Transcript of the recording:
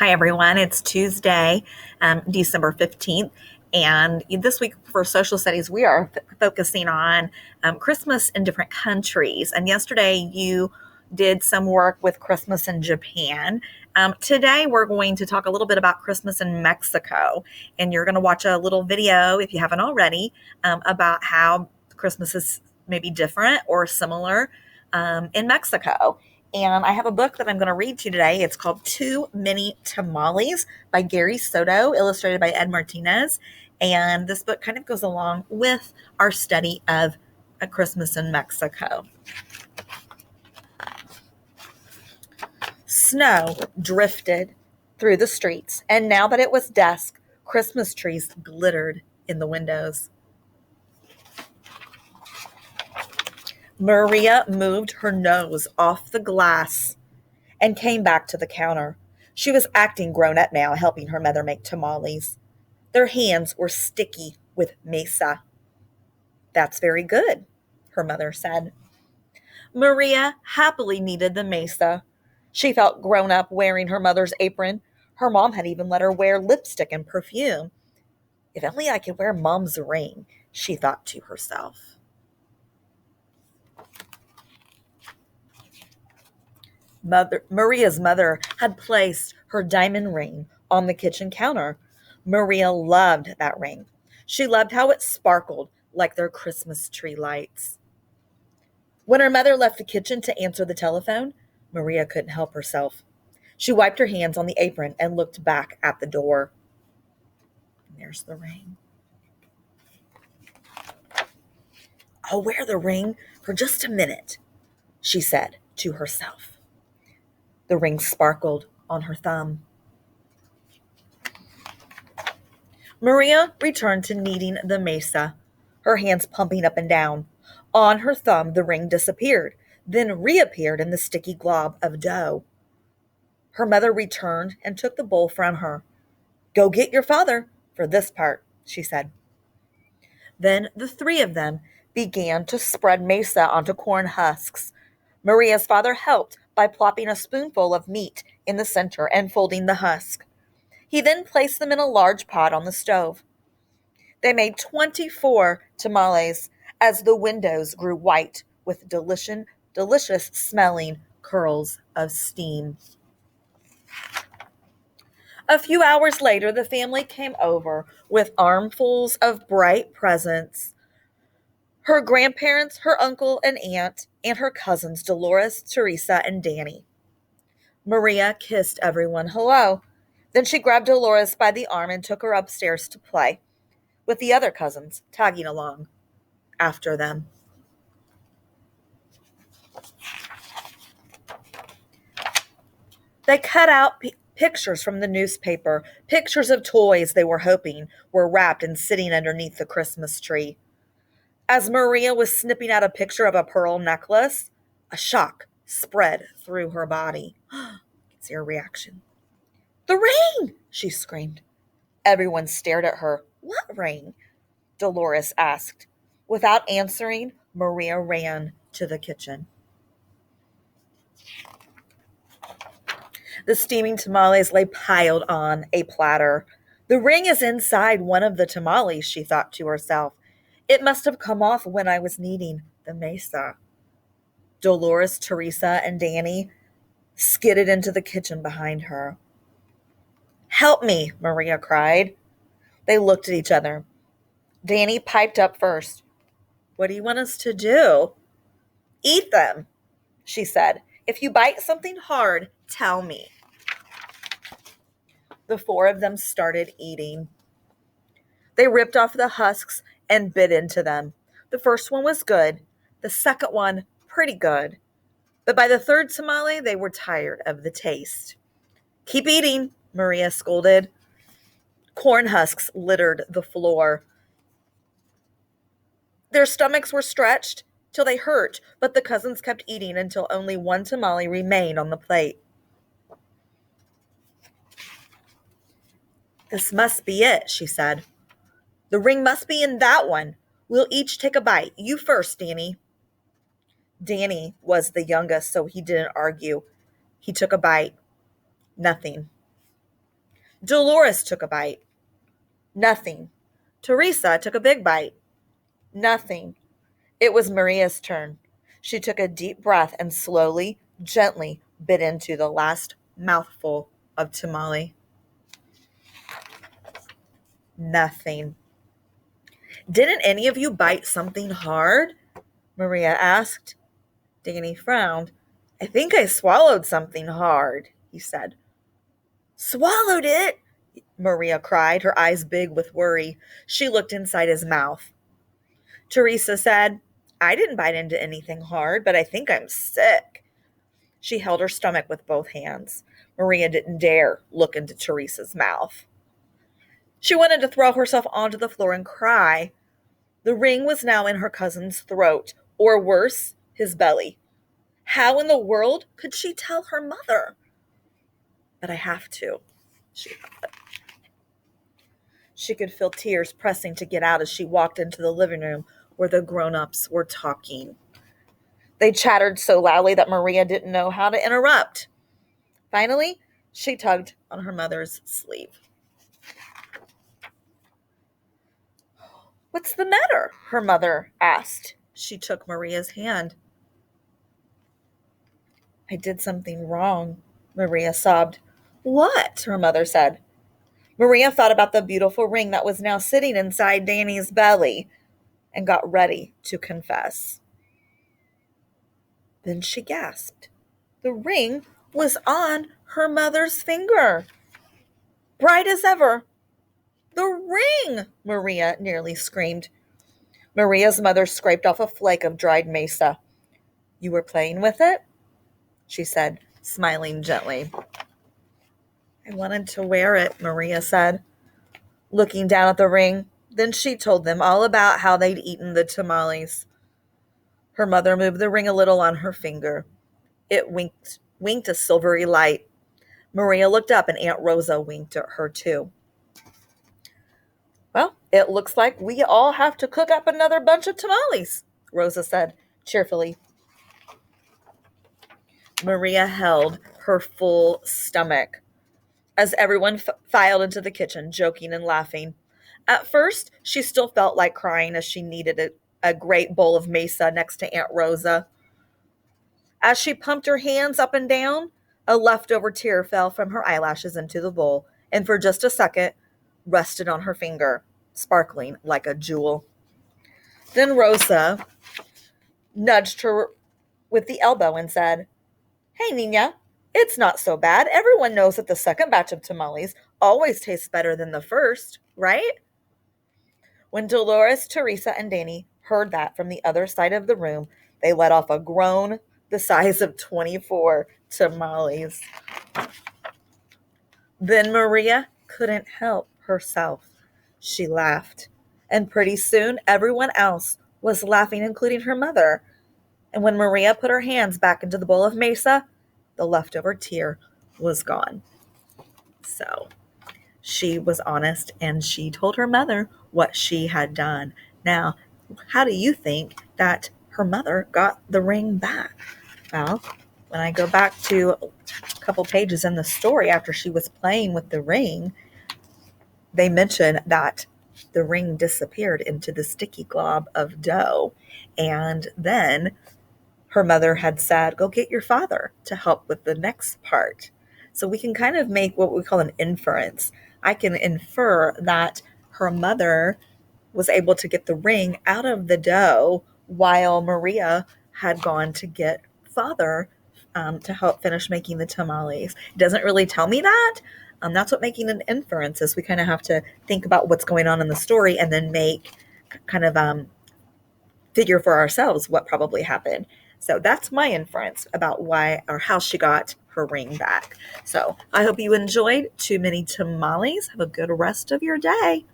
Hi, everyone. It's Tuesday, December 15th. And this week for social studies, we are focusing on Christmas in different countries. And yesterday, you did some work with Christmas in Japan. Today, we're going to talk a little bit about Christmas in Mexico. And you're going to watch a little video, if you haven't already, about how Christmas is maybe different or similar in Mexico. And I have a book that I'm going to read to you today. It's called Too Many Tamales by Gary Soto, illustrated by Ed Martinez. And this book kind of goes along with our study of a Christmas in Mexico. Snow drifted through the streets, and now that it was dusk, Christmas trees glittered in the windows. Maria moved her nose off the glass and came back to the counter. She was acting grown up now, helping her mother make tamales. Their hands were sticky with mesa. That's very good, her mother said. Maria happily kneaded the mesa. She felt grown up wearing her mother's apron. Her mom had even let her wear lipstick and perfume. If only I could wear mom's ring, she thought to herself. Maria's mother had placed her diamond ring on the kitchen counter. Maria loved that ring. She loved how it sparkled like their Christmas tree lights. When her mother left the kitchen to answer the telephone, Maria couldn't help herself. She wiped her hands on the apron and looked back at the door. And there's the ring. I'll wear the ring for just a minute, she said to herself. The ring sparkled on her thumb. Maria returned to kneading the mesa, her hands pumping up and down. On her thumb, the ring disappeared, then reappeared in the sticky glob of dough. Her mother returned and took the bowl from her. Go get your father for this part, she said. Then the three of them began to spread mesa onto corn husks. Maria's father helped by plopping a spoonful of meat in the center and folding the husk. He then placed them in a large pot on the stove. They made 24 tamales as the windows grew white with delicious smelling curls of steam. A few hours later, the family came over with armfuls of bright presents. Her grandparents, her uncle and aunt, and her cousins Dolores, Teresa, and Danny. Maria kissed everyone hello. Then she grabbed Dolores by the arm and took her upstairs to play, with the other cousins tagging along after them. They cut out pictures from the newspaper, pictures of toys they were hoping were wrapped and sitting underneath the Christmas tree. As Maria was snipping out a picture of a pearl necklace, a shock spread through her body. See her reaction. The ring! She screamed. Everyone stared at her. What ring? Dolores asked. Without answering, Maria ran to the kitchen. The steaming tamales lay piled on a platter. The ring is inside one of the tamales, she thought to herself. It must have come off when I was kneading the mesa. Dolores, Teresa, and Danny skidded into the kitchen behind her. Help me, Maria cried. They looked at each other. Danny piped up first. What do you want us to do? Eat them, she said. If you bite something hard, tell me. The four of them started eating. They ripped off the husks and bit into them. The first one was good, the second one pretty good. But by the third tamale, they were tired of the taste. Keep eating, Maria scolded. Corn husks littered the floor. Their stomachs were stretched till they hurt, but the cousins kept eating until only one tamale remained on the plate. This must be it, she said. The ring must be in that one. We'll each take a bite. You first, Danny. Danny was the youngest, so he didn't argue. He took a bite. Nothing. Dolores took a bite. Nothing. Teresa took a big bite. Nothing. It was Maria's turn. She took a deep breath and slowly, gently bit into the last mouthful of tamale. Nothing. Didn't any of you bite something hard? Maria asked. Danny frowned. I think I swallowed something hard, he said. Swallowed it? Maria cried, her eyes big with worry. She looked inside his mouth. Teresa said, I didn't bite into anything hard, but I think I'm sick. She held her stomach with both hands. Maria didn't dare look into Teresa's mouth. She wanted to throw herself onto the floor and cry. The ring was now in her cousin's throat, or worse, his belly. How in the world could she tell her mother? But I have to, she thought. She could feel tears pressing to get out as she walked into the living room where the grown-ups were talking. They chattered so loudly that Maria didn't know how to interrupt. Finally, she tugged on her mother's sleeve. What's the matter? Her mother asked. She took Maria's hand. I did something wrong, Maria sobbed. What? Her mother said. Maria thought about the beautiful ring that was now sitting inside Danny's belly and got ready to confess. Then she gasped. The ring was on her mother's finger, bright as ever. The ring! Maria nearly screamed. Maria's mother scraped off a flake of dried mesa. You were playing with it? She said, smiling gently. I wanted to wear it, Maria said, looking down at the ring. Then she told them all about how they'd eaten the tamales. Her mother moved the ring a little on her finger. It winked a silvery light. Maria looked up and Aunt Rosa winked at her too. Well, it looks like we all have to cook up another bunch of tamales, Rosa said cheerfully. Maria held her full stomach as everyone filed into the kitchen, joking and laughing. At first, she still felt like crying as she needed a great bowl of mesa next to Aunt Rosa. As she pumped her hands up and down, a leftover tear fell from her eyelashes into the bowl, and for just a second, rested on her finger, sparkling like a jewel. Then Rosa nudged her with the elbow and said, Hey, Nina, it's not so bad. Everyone knows that the second batch of tamales always tastes better than the first, right? When Dolores, Teresa, and Danny heard that from the other side of the room, they let off a groan the size of 24 tamales. Then Maria couldn't help herself. She laughed, and pretty soon everyone else was laughing, including her mother. And when Maria put her hands back into the bowl of mesa, the leftover tear was gone. So she was honest, and she told her mother what she had done. Now, how do you think that her mother got the ring back? Well, when I go back to a couple pages in the story after she was playing with the ring, they mention that the ring disappeared into the sticky glob of dough. And then her mother had said, go get your father to help with the next part. So we can kind of make what we call an inference. I can infer that her mother was able to get the ring out of the dough while Maria had gone to get father to help finish making the tamales. It doesn't really tell me that. That's what making an inference is. We kind of have to think about what's going on in the story and then make kind of figure for ourselves what probably happened. So that's my inference about why or how she got her ring back. So I hope you enjoyed Too Many Tamales. Have a good rest of your day.